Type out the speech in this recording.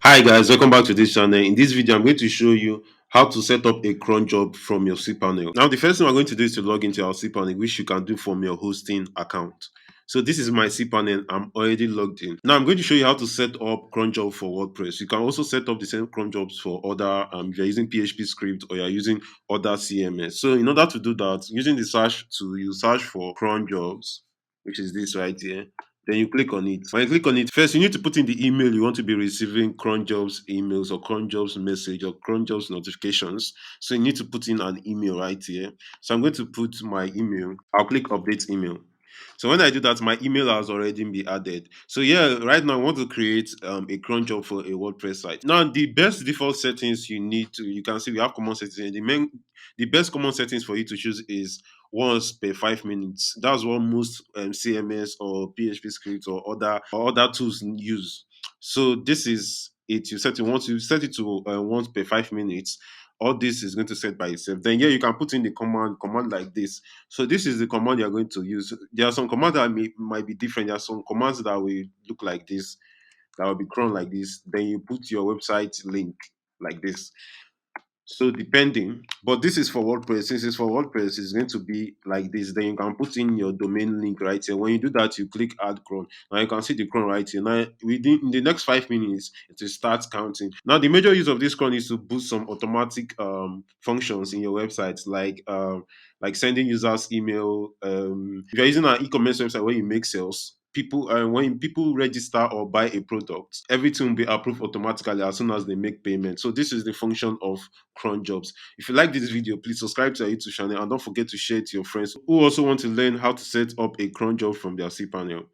Hi guys, welcome back to this channel. In this video, I'm going to show you how to set up a cron job from your cPanel. Now, the first thing we're going to do is to log into our cPanel, which you can do from your hosting account. So this is my cPanel. I'm already logged in. Now I'm going to show you how to set up cron job for WordPress. You can also set up the same cron jobs for other, if you're using PHP script or you're using other CMS. So in order to do that, using the search tool, you search for cron jobs, which is this right here. Then you click on it. When you click on it, first you need to put in the email you want to be receiving cron jobs emails or cron jobs message or cron jobs notifications. So you need to put in an email right here. So I'm going to put my email. I'll click update email. So when I do that, my email has already been added. So yeah, right now I want to create a cron job for a WordPress site. Now the best default settings you can see we have common settings. The best common settings for you to choose is once per 5 minutes. That's what most CMS or PHP scripts or other tools use. So this is it. You set it once you set it to once per 5 minutes. All this is going to set by itself. Then yeah, you can put in the command like this. So this is the command you're going to use. There are some commands that might be different. There are some commands that will look like this, that will be cron like this. Then you put your website link like this. So depending, but this is for WordPress. Since it's for WordPress, it's going to be like this. Then you can put in your domain link right here. When you do that, you click add cron. Now you can see the cron right here. Now within in the next 5 minutes, it will start counting. Now the major use of this cron is to boost some automatic functions in your website, like sending users email. If you're using an e-commerce website where you make sales, people when people register or buy a product, everything will be approved automatically as soon as they make payment. So this is the function of cron jobs. If you like this video, please subscribe to our YouTube channel and don't forget to share it to your friends who also want to learn how to set up a cron job from their cPanel.